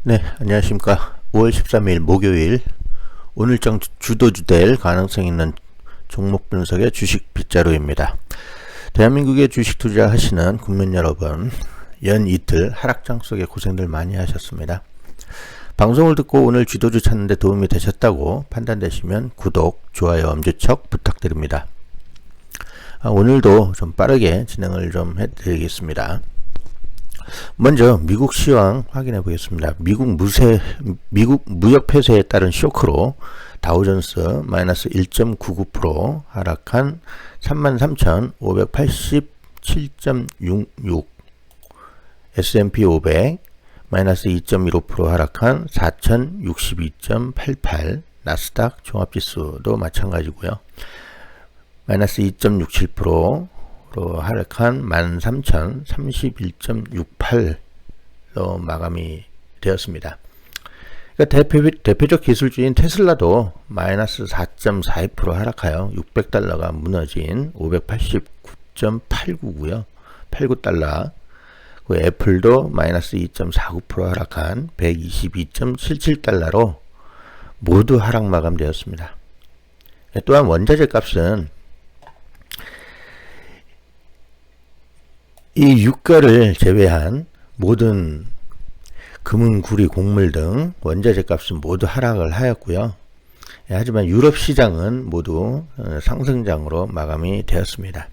네, 안녕하십니까. 5월 13일 목요일 오늘장 주도주될 가능성 있는 종목 분석의 주식 빗자루입니다. 대한민국에 주식 투자하시는 국민 여러분, 연 이틀 하락장 속에 고생들 많이 하셨습니다. 방송을 듣고 오늘 주도주 찾는 데 도움이 되셨다고 판단되시면 구독, 좋아요, 엄지척 부탁드립니다. 오늘도 좀 빠르게 진행을 좀 해드리겠습니다. 먼저 미국 시황 확인해 보겠습니다. 미국 무역 폐쇄에 따른 쇼크로 다우존스 마이너스 1.99% 하락한 33,587.66, S&P 500 마이너스 2.15% 하락한 4,062.88, 나스닥 종합지수도 마찬가지고요. 마이너스 2.67%로 하락한 13,031.68로 마감이 되었습니다. 그러니까 대표적 기술주인 테슬라도 마이너스 4.42% 하락하여 $600가 무너진 589.89고요. 89달러. 그 애플도 마이너스 2.49% 하락한 122.77달러로 모두 하락 마감되었습니다. 또한 원자재 값은 이 유가를 제외한 모든 금은, 구리, 곡물 등 원자재 값은 모두 하락을 하였고요. 하지만 유럽 시장은 모두 상승장으로 마감이 되었습니다.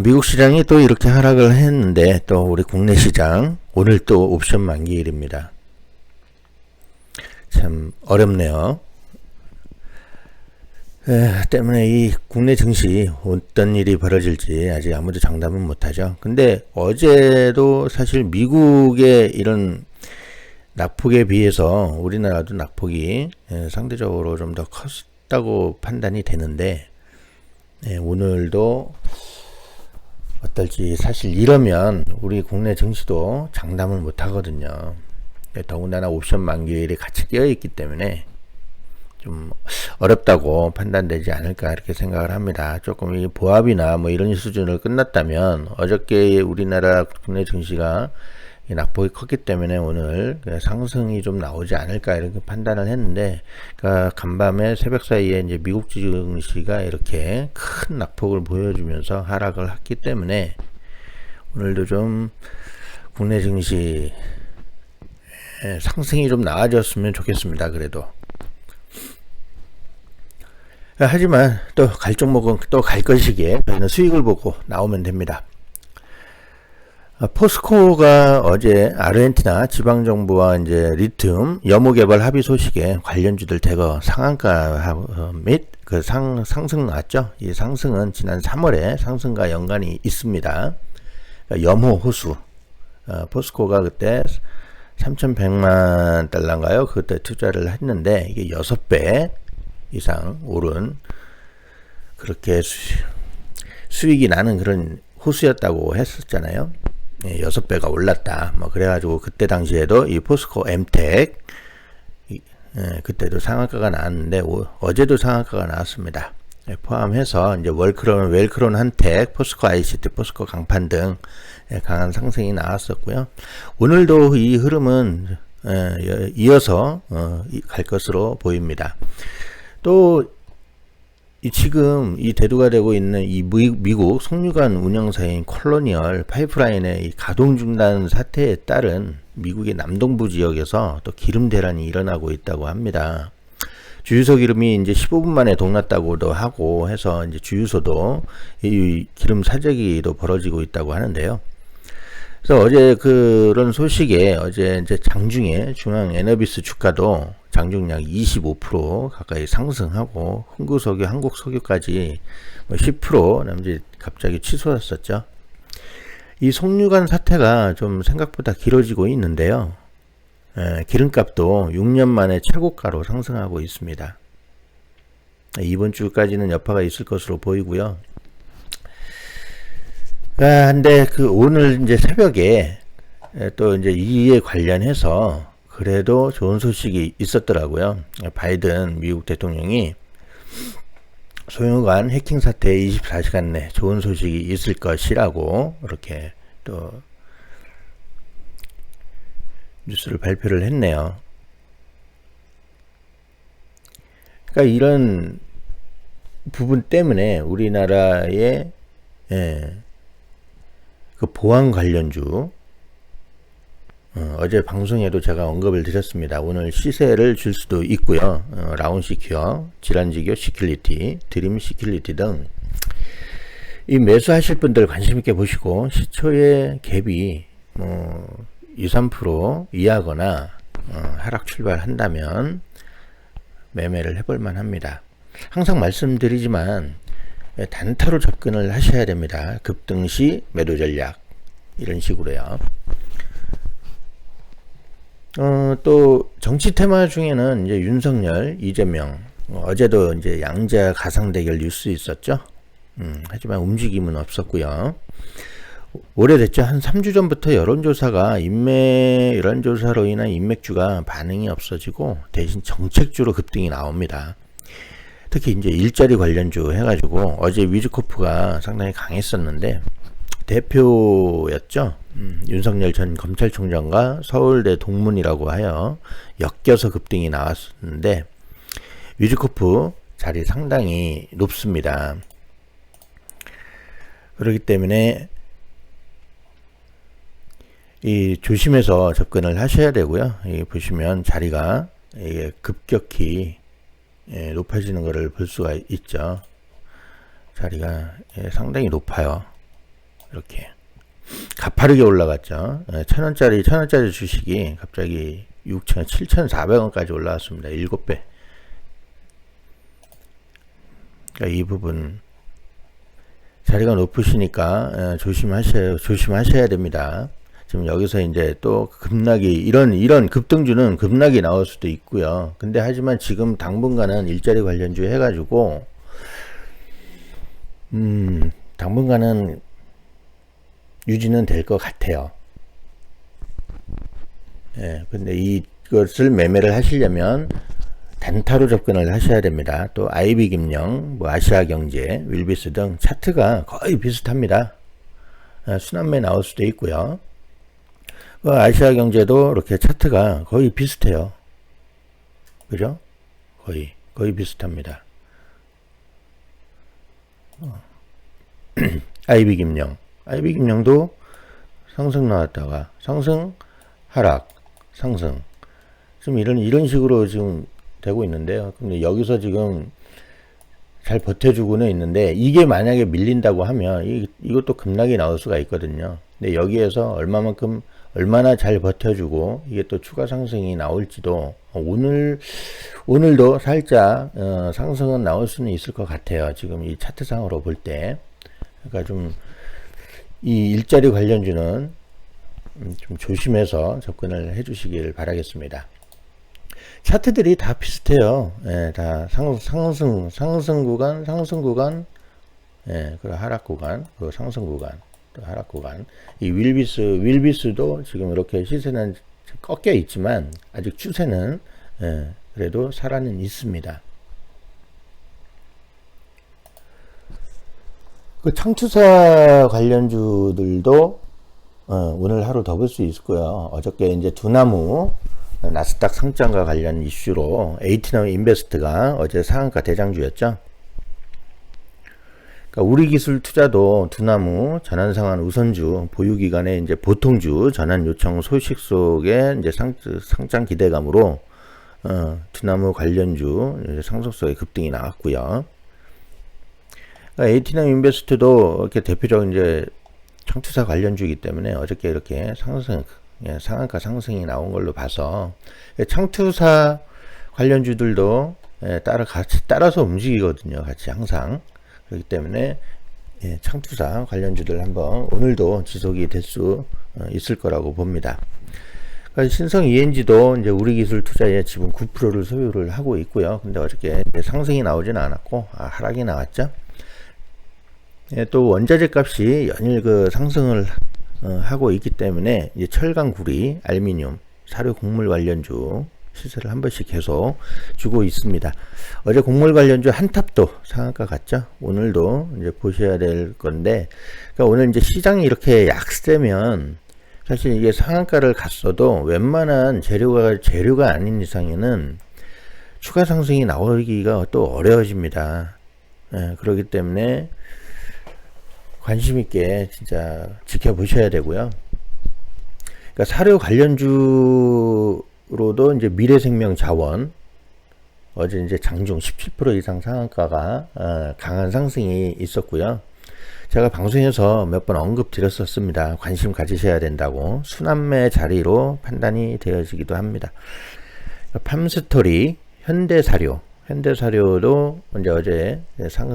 미국 시장이 또 이렇게 하락을 했는데 또 우리 국내 시장 오늘 또 옵션 만기일입니다. 참 어렵네요. 때문에 이 국내 증시 어떤 일이 벌어질지 아직 아무도 장담은 못하죠. 근데 어제도 사실 미국의 이런 낙폭에 비해서 우리나라도 낙폭이 상대적으로 좀 더 컸다고 판단이 되는데, 오늘도 어떨지 사실 이러면 우리 국내 증시도 장담을 못하거든요. 더군다나 옵션 만기일이 같이 끼어 있기 때문에 좀 어렵다고 판단되지 않을까 이렇게 생각을 합니다. 조금 이 보합이나 뭐 이런 수준을 끝났다면 어저께 우리나라 국내 증시가 낙폭이 컸기 때문에 오늘 상승이 좀 나오지 않을까 이렇게 판단을 했는데, 그러니까 간밤에 새벽 사이에 이제 미국 증시가 이렇게 큰 낙폭을 보여주면서 하락을 했기 때문에 오늘도 좀 국내 증시 상승이 좀 나아졌으면 좋겠습니다. 그래도. 하지만 또 갈 종목은 또 갈 것이기에 저희는 수익을 보고 나오면 됩니다. 포스코가 어제 아르헨티나 지방정부와 이제 리튬 염호 개발 합의 소식에 관련주들 대거 상한가 및 그 상승 나왔죠. 이 상승은 지난 3월에 상승과 연관이 있습니다. 그러니까 염호 호수, 포스코가 그때 3,100만 달러인가요? 그때 투자를 했는데 이게 6배 이상 오른 그렇게 수익이 나는 그런 호수였다고 했었잖아요. 6배가 올랐다. 뭐 그래가지고 그때 당시에도 이 포스코 엠텍 그때도 상한가가 나왔는데 어제도 상한가가 나왔습니다. 포함해서 이제 웰크론 한텍, 포스코 ICT, 포스코 강판 등 강한 상승이 나왔었고요. 오늘도 이 흐름은 이어서 갈 것으로 보입니다. 또 지금 이 대두가 되고 있는 이 미국 석유관 운영사인 콜로니얼 파이프라인의 이 가동 중단 사태에 따른 미국의 남동부 지역에서 또 기름 대란이 일어나고 있다고 합니다. 주유소 기름이 이제 15분 만에 동났다고도 하고 해서 이제 주유소도 이 기름 사재기도 벌어지고 있다고 하는데요. 그래서 어제 그런 소식에 어제 이제 장중에 중앙 에너비스 주가도 장중 약 25% 가까이 상승하고 흥구석유, 한국석유까지 10% 남짓 갑자기 치솟았었죠. 이 석유관 사태가 좀 생각보다 길어지고 있는데요. 기름값도 6년 만에 최고가로 상승하고 있습니다. 이번 주까지는 여파가 있을 것으로 보이고요. 근데 오늘 이제 새벽에 또 이제 이에 관련해서 그래도 좋은 소식이 있었더라고요. 바이든 미국 대통령이 소유관 해킹 사태에 24시간 내 좋은 소식이 있을 것이라고 이렇게 또 뉴스를 발표를 했네요. 그러니까 이런 부분 때문에 우리나라의 그 보안 관련주 어제 방송에도 제가 언급을 드렸습니다. 오늘 시세를 줄 수도 있고요. 라운시큐어, 질환지교 시큐리티, 드림 시큐리티 등 이 매수하실 분들 관심 있게 보시고 시초의 갭이 2, 3% 이하거나 하락 출발한다면 매매를 해볼 만합니다. 항상 말씀드리지만 단타로 접근을 하셔야 됩니다. 급등시 매도 전략 이런 식으로요. 또 정치 테마 중에는 이제 윤석열, 이재명, 어제도 이제 양자 가상 대결 뉴스 있었죠. 하지만 움직임은 없었고요. 오래됐죠. 한 3주 전부터 여론조사가 여론조사로 인한 인맥주가 반응이 없어지고 대신 정책주로 급등이 나옵니다. 특히 이제 일자리 관련주 해가지고 어제 위즈코프가 상당히 강했었는데 대표였죠. 윤석열 전 검찰총장과 서울대 동문이라고 하여 엮여서 급등이 나왔는데 위즈코프 자리 상당히 높습니다. 그렇기 때문에 이 조심해서 접근을 하셔야 되고요. 보시면 자리가 급격히 높아지는 것을 볼 수가 있죠. 자리가 상당히 높아요. 이렇게 가파르게 올라갔죠. 1,000원짜리 주식이 갑자기 7,400원까지 올라왔습니다. 7배. 그러니까 이 부분 자리가 높으시니까 조심하셔야 됩니다. 지금 여기서 이제 또 급락이 이런 급등주는 급락이 나올 수도 있고요. 근데 하지만 지금 당분간은 일자리 관련주 해가지고 당분간은 유지는 될 것 같아요. 근데 이것을 매매를 하시려면 단타로 접근을 하셔야 됩니다. 또 IB금융, 아시아경제, 윌비스 등 차트가 거의 비슷합니다. 순환매 나올 수도 있고요. 아시아경제도 이렇게 차트가 거의 비슷해요. 그죠? 거의 비슷합니다. IB금융도 상승 나왔다가 상승, 하락, 상승. 좀 이런 식으로 지금 되고 있는데요. 근데 여기서 지금 잘 버텨주고는 있는데 이게 만약에 밀린다고 하면 이것도 급락이 나올 수가 있거든요. 근데 여기에서 얼마나 잘 버텨주고 이게 또 추가 상승이 나올지도 오늘도 살짝 상승은 나올 수는 있을 것 같아요. 지금 이 차트상으로 볼 때. 그러니까 좀 이 일자리 관련주는 좀 조심해서 접근을 해주시길 바라겠습니다. 차트들이 다 비슷해요. 다 상승 구간, 그리고 하락 구간, 그리고 상승 구간, 또 하락 구간. 이 윌비스도 지금 이렇게 시세는 꺾여 있지만 아직 추세는 그래도 살아는 있습니다. 그 창투사 관련주들도 오늘 하루 더 볼 수 있을 거예요. 어저께 이제 두나무 나스닥 상장과 관련 이슈로 에이티넘 인베스트가 어제 상한가 대장주였죠. 그러니까 우리기술 투자도 두나무 전환상환 우선주 보유기간에 이제 보통주 전환 요청 소식 속에 이제 상장 기대감으로 두나무 관련주 상속성의 급등이 나왔고요. 그러니까 에이티넘 인베스트도 이렇게 대표적인 이제 창투사 관련주이기 때문에 어저께 이렇게 상한가 상승이 나온 걸로 봐서 창투사 관련주들도 따라서 움직이거든요. 같이 항상. 그렇기 때문에 창투사 관련주들 한번 오늘도 지속이 될 수 있을 거라고 봅니다. 그러니까 신성 ENG도 이제 우리기술 투자의 지분 9%를 소유를 하고 있고요. 근데 어저께 상승이 나오지는 않았고 하락이 나왔죠. 또 원자재 값이 연일 상승을 하고 있기 때문에 이제 철강, 구리, 알루미늄, 사료, 곡물 관련주 시세를 한 번씩 계속 주고 있습니다. 어제 곡물 관련주 한탑도 상한가 갔죠. 오늘도 이제 보셔야 될 건데, 그러니까 오늘 이제 시장이 이렇게 약세면 사실 이게 상한가를 갔어도 웬만한 재료가 아닌 이상에는 추가 상승이 나오기가 또 어려워집니다. 예, 그렇기 때문에 관심 있게 진짜 지켜보셔야 되고요. 그러니까 사료 관련주로도 이제 미래생명 자원 어제 이제 장중 17% 이상 상한가가 강한 상승이 있었고요. 제가 방송에서 몇 번 언급 드렸었습니다. 관심 가지셔야 된다고. 순환매 자리로 판단이 되어지기도 합니다. 팜스토리, 현대사료도 이제 어제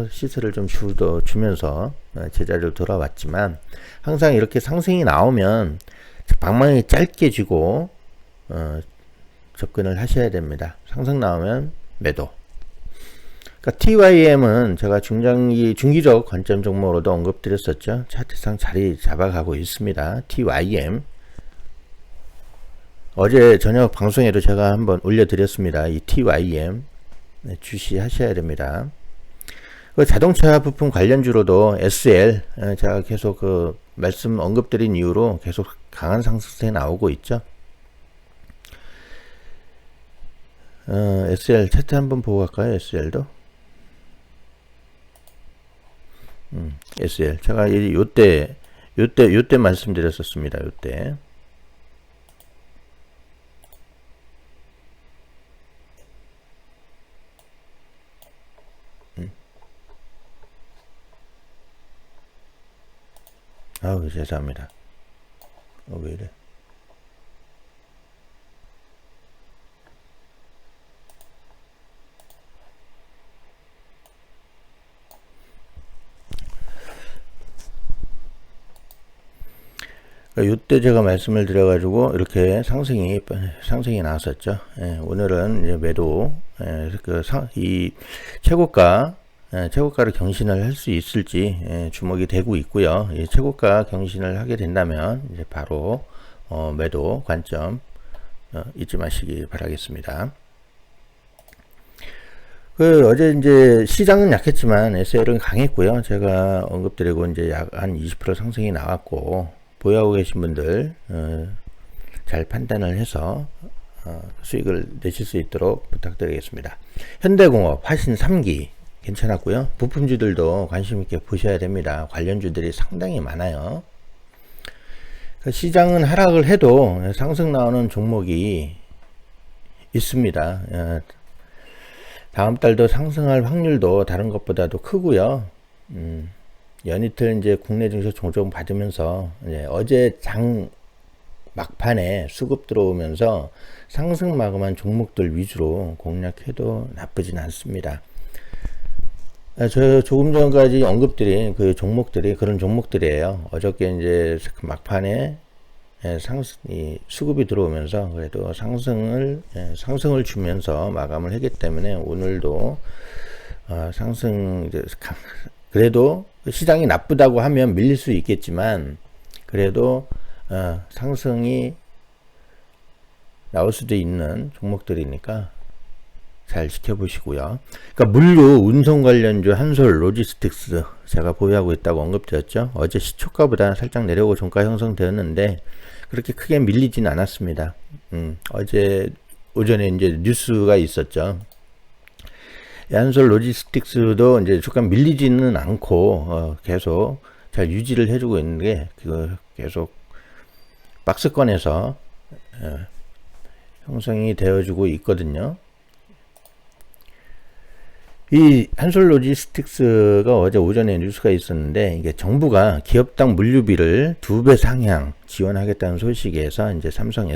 시세를 좀 주면서 제자리로 돌아왔지만, 항상 이렇게 상승이 나오면 방망이 짧게 쥐고 접근을 하셔야 됩니다. 상승 나오면 매도. 그러니까 TYM은 제가 중기적 관점 종목으로도 언급드렸었죠. 차트상 자리 잡아가고 있습니다. TYM. 어제 저녁 방송에도 제가 한번 올려드렸습니다. 이 TYM 주시하셔야 됩니다. 그 자동차 부품 관련주로도 SL 제가 계속 그 말씀 언급드린 이후로 계속 강한 상승세 나오고 있죠. SL 차트 한번 보고 갈까요? SL도 SL 제가 요때 말씀드렸었습니다. 요때 아우 죄송합니다. 왜 이래? 요때 제가 말씀을 드려가지고 이렇게 상승이 나왔었죠. 예, 오늘은 이제 매도, 이 최고가를 경신을 할 수 있을지 주목이 되고 있고요. 이 최고가 경신을 하게 된다면 이제 바로 매도 관점 잊지 마시기 바라겠습니다. 어제 이제 시장은 약했지만 SL은 강했고요. 제가 언급드리고 이제 약 한 20% 상승이 나왔고, 보유하고 계신 분들 잘 판단을 해서 수익을 내실 수 있도록 부탁드리겠습니다. 현대공업 화신 3기 괜찮았고요. 부품주들도 관심 있게 보셔야 됩니다. 관련주들이 상당히 많아요. 시장은 하락을 해도 상승 나오는 종목이 있습니다. 다음 달도 상승할 확률도 다른 것보다도 크고요. 연이틀 이제 국내 증시 종종 받으면서 어제 장 막판에 수급 들어오면서 상승 마감한 종목들 위주로 공략해도 나쁘진 않습니다. 저 조금 전까지 언급드린 그 종목들이 그런 종목들이에요. 어저께 이제 막판에 수급이 들어오면서 그래도 상승을 주면서 마감을 했기 때문에 오늘도 그래도 시장이 나쁘다고 하면 밀릴 수 있겠지만, 그래도 상승이 나올 수도 있는 종목들이니까 잘 지켜보시고요. 그러니까 물류 운송 관련주 한솔 로지스틱스 제가 보유하고 있다고 언급드렸죠. 어제 시초가보다 살짝 내려오고 종가 형성되었는데 그렇게 크게 밀리진 않았습니다. 어제 오전에 이제 뉴스가 있었죠. 한솔 로지스틱스도 이제 주가 밀리지는 않고 계속 잘 유지를 해주고 있는 게 계속 박스권에서 형성이 되어주고 있거든요. 이 한솔 로지스틱스가 어제 오전에 뉴스가 있었는데, 이게 정부가 기업당 물류비를 2배 상향 지원하겠다는 소식에서 이제 삼성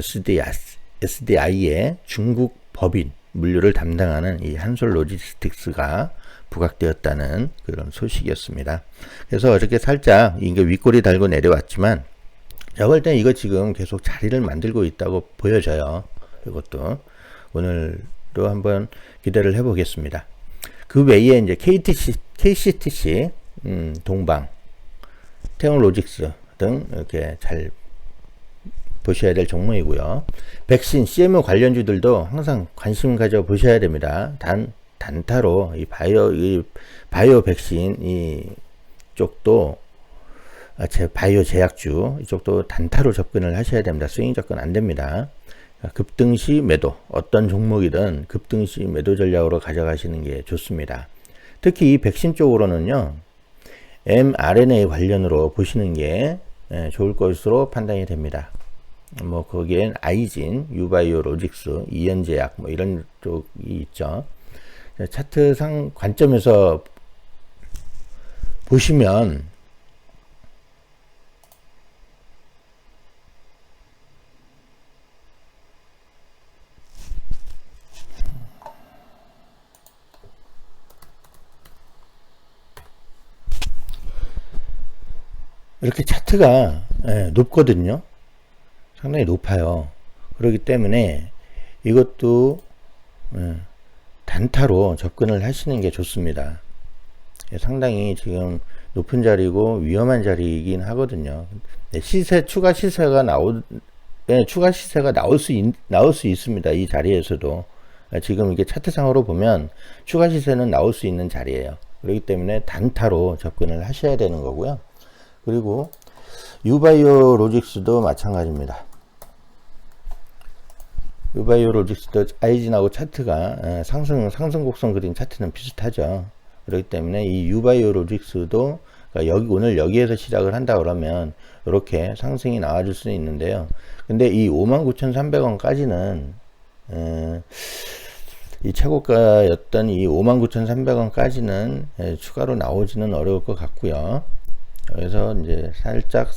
SDI의 중국 법인 물류를 담당하는 이 한솔 로지스틱스가 부각되었다는 그런 소식이었습니다. 그래서 어저께 살짝 이게 윗꼬리 달고 내려왔지만, 제가 볼 때 이거 지금 계속 자리를 만들고 있다고 보여져요. 이것도 오늘도 한번 기대를 해보겠습니다. 그 외에 이제 KCTC, 동방, 태용로직스 등 이렇게 잘 보셔야 될 종목이고요. 백신, CMO 관련주들도 항상 관심 가져 보셔야 됩니다. 단타로 이 바이오 백신 이 쪽도 바이오 제약주 이쪽도 단타로 접근을 하셔야 됩니다. 스윙 접근 안 됩니다. 급등시 매도, 어떤 종목이든 급등시 매도 전략으로 가져가시는 게 좋습니다. 특히 이 백신 쪽으로는요, mRNA 관련으로 보시는 게 좋을 것으로 판단이 됩니다. 뭐 거기엔 아이진, 유바이오로직스, 이연제약 뭐 이런 쪽이 있죠. 차트상 관점에서 보시면 이렇게 차트가 높거든요. 상당히 높아요. 그렇기 때문에 이것도 단타로 접근을 하시는 게 좋습니다. 상당히 지금 높은 자리고 위험한 자리이긴 하거든요. 추가 시세가 나올 수 있습니다. 이 자리에서도. 지금 이게 차트상으로 보면 추가 시세는 나올 수 있는 자리예요. 그렇기 때문에 단타로 접근을 하셔야 되는 거고요. 그리고 유바이오 로직스도 마찬가지입니다. 유바이오 로직스도 아이진하고 차트가 상승 곡선 그린 차트는 비슷하죠. 그렇기 때문에 이 유바이오 로직스도 그러니까 오늘 여기에서 시작을 한다 그러면 이렇게 상승이 나와줄 수는 있는데요. 근데 이 59,300원까지는 이 최고가였던 이 59,300원까지는 추가로 나오지는 어려울 것 같고요. 그래서 이제 살짝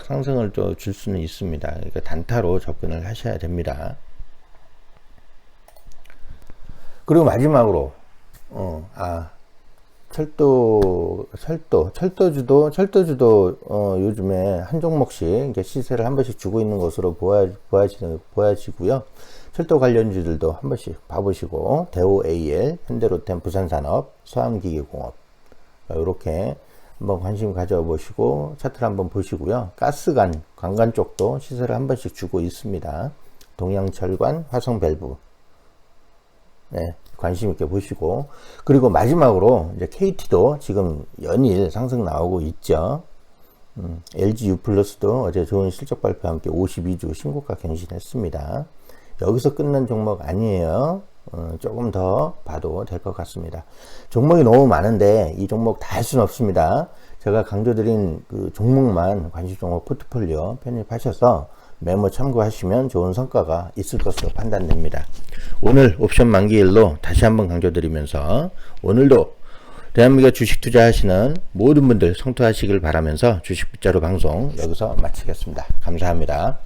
상승을 또 줄 수는 있습니다. 그러니까 단타로 접근을 하셔야 됩니다. 그리고 마지막으로 철도주도 요즘에 한 종목씩 이렇게 시세를 한 번씩 주고 있는 것으로 보여지고요. 철도 관련주들도 한 번씩 봐보시고, 대우 AL, 현대로템, 부산산업, 서암기계공업 이렇게 한번 관심 가져보시고 차트를 한번 보시고요. 가스관, 관관 쪽도 시세를 한 번씩 주고 있습니다. 동양철관, 화성밸브 관심 있게 보시고, 그리고 마지막으로 이제 KT도 지금 연일 상승 나오고 있죠. LG U+도 어제 좋은 실적 발표와 함께 52주 신고가 갱신했습니다. 여기서 끝난 종목 아니에요. 조금 더 봐도 될 것 같습니다. 종목이 너무 많은데 이 종목 다 할 수는 없습니다. 제가 강조드린 그 종목만 관심 종목 포트폴리오 편입하셔서 메모 참고하시면 좋은 성과가 있을 것으로 판단됩니다. 오늘 옵션 만기일로 다시 한번 강조드리면서 오늘도 대한민국 주식 투자하시는 모든 분들 성투하시길 바라면서 주식 빗자루 방송 여기서 마치겠습니다. 감사합니다.